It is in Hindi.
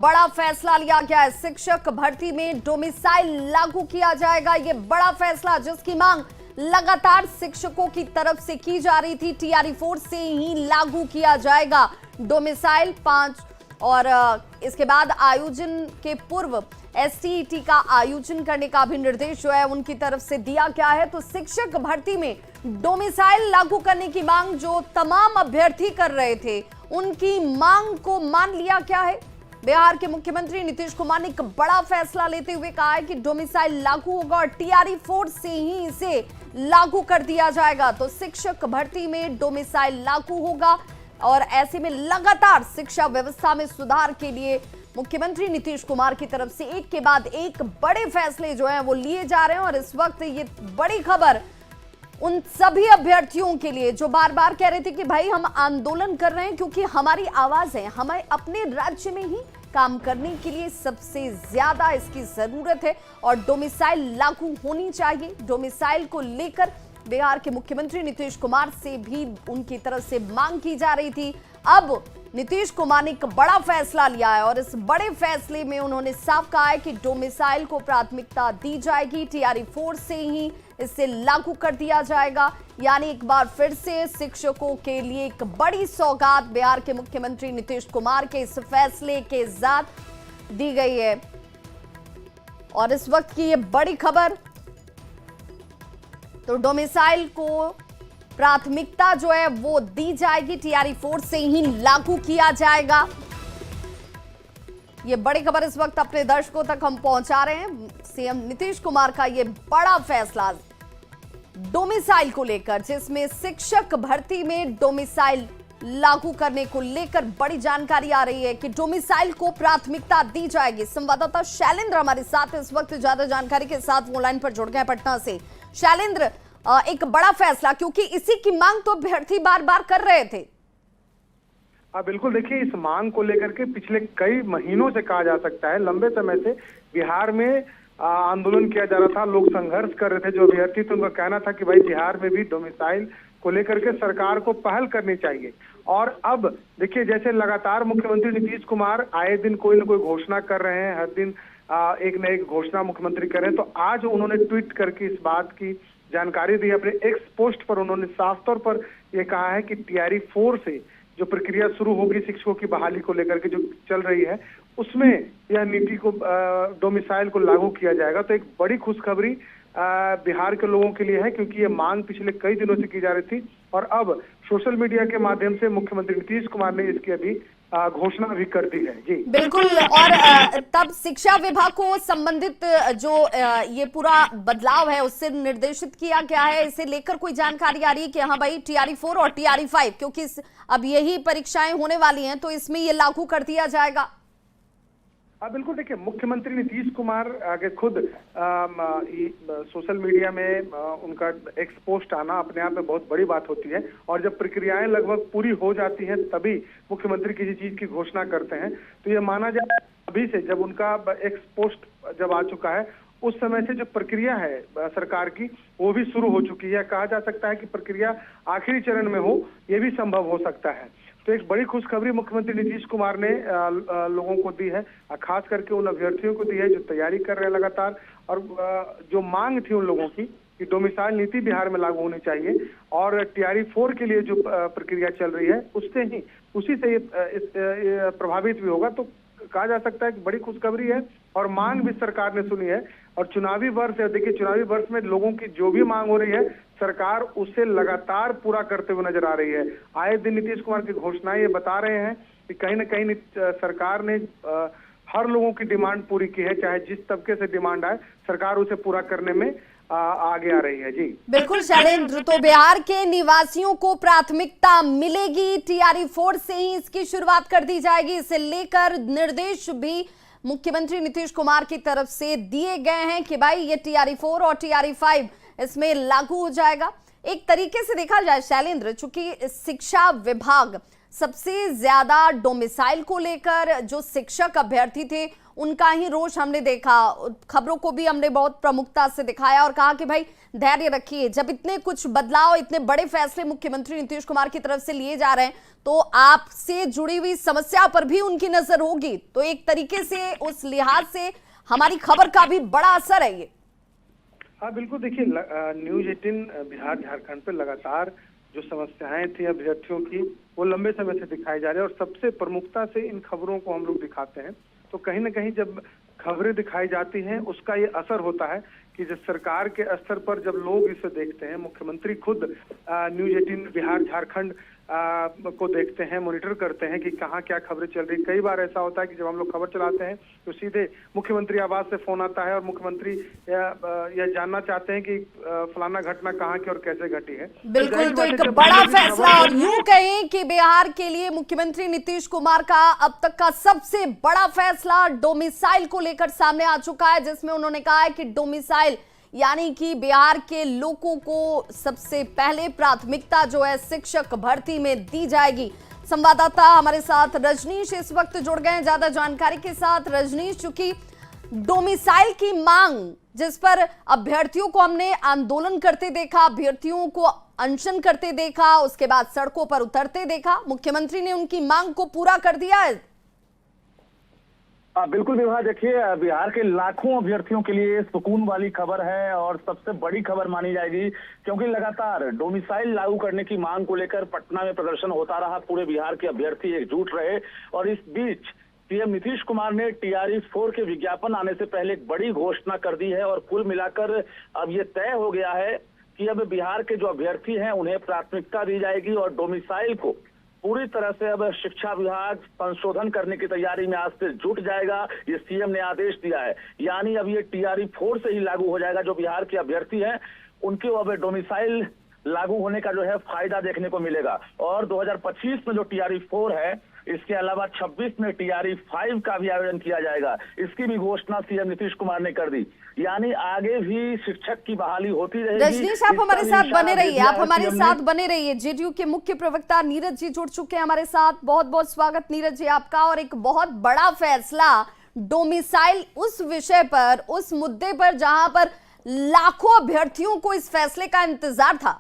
बड़ा फैसला लिया गया है। शिक्षक भर्ती में डोमिसाइल लागू किया जाएगा। ये बड़ा फैसला जिसकी मांग लगातार शिक्षकों की तरफ से की जा रही थी, टीआरई 4 से ही लागू किया जाएगा डोमिसाइल 5। और इसके बाद आयोजन के पूर्व एसटीईटी का आयोजन करने का भी निर्देश जो है उनकी तरफ से दिया गया है। तो शिक्षक भर्ती में डोमिसाइल लागू करने की मांग जो तमाम अभ्यर्थी कर रहे थे, उनकी मांग को मान लिया गया है। बिहार के मुख्यमंत्री नीतीश कुमार ने एक बड़ा फैसला लेते हुए कहा है कि डोमिसाइल लागू होगा और टीआरई 4 से ही इसे लागू कर दिया जाएगा। तो शिक्षक भर्ती में डोमिसाइल लागू होगा और ऐसे में लगातार शिक्षा व्यवस्था में सुधार के लिए मुख्यमंत्री नीतीश कुमार की तरफ से एक के बाद एक बड़े फैसले जो हैं वो लिए जा रहे हैं। और इस वक्त ये बड़ी खबर उन सभी अभ्यर्थियों के लिए जो बार बार कह रहे थे कि भाई हम आंदोलन कर रहे हैं क्योंकि हमारी आवाज है, हमें अपने राज्य में ही काम करने के लिए सबसे ज्यादा इसकी जरूरत है और डोमिसाइल लागू होनी चाहिए। डोमिसाइल को लेकर बिहार के मुख्यमंत्री नीतीश कुमार से भी उनकी तरफ से मांग की जा रही थी। अब नीतीश कुमार ने एक बड़ा फैसला लिया है और इस बड़े फैसले में उन्होंने साफ कहा है कि डोमिसाइल को प्राथमिकता दी जाएगी, टीआरई 4 से ही इसे लागू कर दिया जाएगा। यानी एक बार फिर से शिक्षकों के लिए एक बड़ी सौगात बिहार के मुख्यमंत्री नीतीश कुमार के इस फैसले के साथ दी गई है। और इस वक्त की ये बड़ी खबर, तो डोमिसाइल को प्राथमिकता जो है वो दी जाएगी, टीआरई 4 से ही लागू किया जाएगा। ये बड़ी खबर इस वक्त अपने दर्शकों तक हम पहुंचा रहे हैं। सीएम नीतीश कुमार का ये बड़ा फैसला डोमिसाइल को लेकर, जिसमें शिक्षक भर्ती में डोमिसाइल लागू करने को लेकर बड़ी जानकारी आ रही है कि डोमिसाइल को प्राथमिकता दी जाएगी। संवाददाता शैलेंद्र हमारे साथ इस वक्त ज्यादा जानकारी के साथ फोन लाइन पर जुड़ गए पटना से। शैलेंद्र, एक बड़ा फैसला, क्योंकि इसी की मांग तो अभ्यर्थी बार बार कर रहे थे। बिल्कुल, देखिए इस मांग को लेकर के पिछले कई महीनों से कहा जा सकता है, लंबे समय से बिहार में आंदोलन किया जा रहा था, लोग संघर्ष कर रहे थे। जो अभ्यर्थी थे उनका कहना था कि भाई बिहार में भी डोमिसाइल को लेकर के सरकार को पहल करनी चाहिए। और अब देखिए जैसे लगातार मुख्यमंत्री नीतीश कुमार आए दिन कोई न कोई घोषणा कर रहे हैं, हर दिन एक न एक घोषणा मुख्यमंत्री कर रहे हैं। तो आज उन्होंने ट्वीट करके इस बात की जानकारी दी। अपने एक्स पोस्ट पर उन्होंने साफ तौर पर यह कहा है कि टीआरई 4 से जो प्रक्रिया शुरू होगी शिक्षकों की बहाली को लेकर के जो चल रही है, उसमें यह नीति को डोमिसाइल को लागू किया जाएगा। तो एक बड़ी खुशखबरी बिहार के लोगों के लिए है, क्योंकि ये मांग पिछले कई दिनों से की जा रही थी और अब सोशल मीडिया के माध्यम से मुख्यमंत्री नीतीश कुमार ने इसकी अभी घोषणा भी कर दी है। जी बिल्कुल। और तब शिक्षा विभाग को संबंधित जो ये पूरा बदलाव है उससे निर्देशित किया गया है, इसे लेकर कोई जानकारी आ रही है कि हाँ भाई टीआरई 4 और टीआरई 5, क्योंकि अब यही परीक्षाएं होने वाली हैं तो इसमें ये लागू कर दिया जाएगा। बिल्कुल, देखिए मुख्यमंत्री नीतीश कुमार आगे खुद सोशल मीडिया में उनका एक्स पोस्ट आना अपने आप में बहुत बड़ी बात होती है। और जब प्रक्रियाएं लगभग पूरी हो जाती हैं तभी मुख्यमंत्री किसी चीज की घोषणा करते हैं। तो ये माना जाए अभी से जब उनका एक्स पोस्ट जब आ चुका है, उस समय से जो प्रक्रिया है सरकार की वो भी शुरू हो चुकी है। कहा जा सकता है कि प्रक्रिया आखिरी चरण में हो, ये भी संभव हो सकता है। तो एक बड़ी खुशखबरी मुख्यमंत्री नीतीश कुमार ने लोगों को दी है, खास करके उन अभ्यर्थियों को दी है जो तैयारी कर रहे हैं लगातार। और जो मांग थी उन लोगों की कि डोमिसाइल नीति बिहार में लागू होनी चाहिए और टीआरई 4 के लिए जो प्रक्रिया चल रही है उसी से प्रभावित भी होगा। तो कहा जा सकता है कि बड़ी खुशखबरी है और मांग भी सरकार ने सुनी है। और चुनावी वर्ष है, देखिए चुनावी वर्ष में लोगों की जो भी मांग हो रही है सरकार उसे लगातार पूरा करते हुए नजर आ रही है। आए दिन नीतीश कुमार की घोषणाएं ये बता रहे हैं कि कहीं न कहीं सरकार ने हर लोगों की डिमांड पूरी की है, चाहे जिस तबके से डिमांड आए सरकार उसे पूरा करने में आगे आ रही है। जी बिल्कुल शैलेंद्र, तो बिहार के निवासियों को प्राथमिकता मिलेगी, टीआरई 4 से ही इसकी शुरुआत कर दी जाएगी। इसे लेकर निर्देश भी मुख्यमंत्री नीतीश कुमार की तरफ से दिए गए हैं कि भाई ये टीआरई 4 और टीआरई 5 इसमें लागू हो जाएगा। एक तरीके से देखा जाए शैलेंद्र, चूंकि शिक्षा विभाग सबसे ज्यादा डोमिसाइल को लेकर जो शिक्षक अभ्यर्थी थे उनका ही रोष हमने देखा। खबरों को भी हमने बहुत प्रमुखता से दिखाया और कहा कि भाई धैर्य रखिए, जब इतने कुछ बदलाव, इतने बड़े फैसले मुख्यमंत्री नीतीश कुमार की तरफ से लिए जा रहे हैं तो आपसे जुड़ी हुई समस्या पर भी उनकी नजर होगी। तो एक तरीके से उस लिहाज से हमारी खबर का भी बड़ा असर है ये। हाँ बिल्कुल, देखिए न्यूज 18 बिहार झारखंड पे लगातार जो समस्याएं थी अभ्यर्थियों की वो लंबे समय से दिखाई जा रही है और सबसे प्रमुखता से इन खबरों को हम लोग दिखाते हैं। तो कहीं ना कहीं जब खबरें दिखाई जाती हैं उसका ये असर होता है कि जब सरकार के स्तर पर जब लोग इसे देखते हैं, मुख्यमंत्री खुद न्यूज 18 बिहार झारखंड को देखते हैं, मॉनिटर करते हैं कि कहाँ क्या खबरें चल रही। कई बार ऐसा होता है कि जब हम लोग खबर चलाते हैं तो सीधे मुख्यमंत्री आवास से फोन आता है और मुख्यमंत्री यह जानना चाहते हैं कि फलाना घटना कहाँ की और कैसे घटी है। बिल्कुल, तो एक बड़ा फैसला और यूं कहें कि बिहार के लिए मुख्यमंत्री नीतीश कुमार का अब तक का सबसे बड़ा फैसला डोमिसाइल को लेकर सामने आ चुका है, जिसमें उन्होंने कहा है कि डोमिसाइल यानी कि बिहार के लोगों को सबसे पहले प्राथमिकता जो है शिक्षक भर्ती में दी जाएगी। संवाददाता हमारे साथ रजनीश इस वक्त जुड़ गए हैं ज्यादा जानकारी के साथ। रजनीश, चूंकि डोमिसाइल की मांग जिस पर अभ्यर्थियों को हमने आंदोलन करते देखा, अभ्यर्थियों को अनशन करते देखा, उसके बाद सड़कों पर उतरते देखा, मुख्यमंत्री ने उनकी मांग को पूरा कर दिया है। बिल्कुल विवाह, देखिए बिहार के लाखों अभ्यर्थियों के लिए सुकून वाली खबर है और सबसे बड़ी खबर मानी जाएगी, क्योंकि लगातार डोमिसाइल लागू करने की मांग को लेकर पटना में प्रदर्शन होता रहा। पूरे बिहार के अभ्यर्थी एकजुट रहे और इस बीच सीएम नीतीश कुमार ने TRE-4 के विज्ञापन आने से पहले एक बड़ी घोषणा कर दी है और कुल मिलाकर अब ये तय हो गया है कि अब बिहार के जो अभ्यर्थी हैं उन्हें प्राथमिकता दी जाएगी और डोमिसाइल को पूरी तरह से अब शिक्षा विभाग संशोधन करने की तैयारी में आज से जुट जाएगा। ये सीएम ने आदेश दिया है, यानी अब ये TRE-4 से ही लागू हो जाएगा। जो बिहार के अभ्यर्थी हैं उनके अब डोमिसाइल लागू होने का जो है फायदा देखने को मिलेगा। और 2025 में जो TRE-4 है, इसके अलावा 26 में TRE-5 का भी आयोजन किया जाएगा। इसकी भी घोषणा सीएम नीतीश कुमार ने कर दी, यानी आगे भी शिक्षक की बहाली होती रहेगी। रजनीश, आप हमारे साथ बने रहिए, आप हमारे साथ बने रहिए। जेडीयू के मुख्य प्रवक्ता नीरज जी जुड़ चुके हैं हमारे साथ। बहुत बहुत स्वागत नीरज जी आपका। और एक बहुत बड़ा फैसला डोमिसाइल, उस विषय पर, उस मुद्दे पर जहां पर लाखों अभ्यर्थियों को इस फैसले का इंतजार था।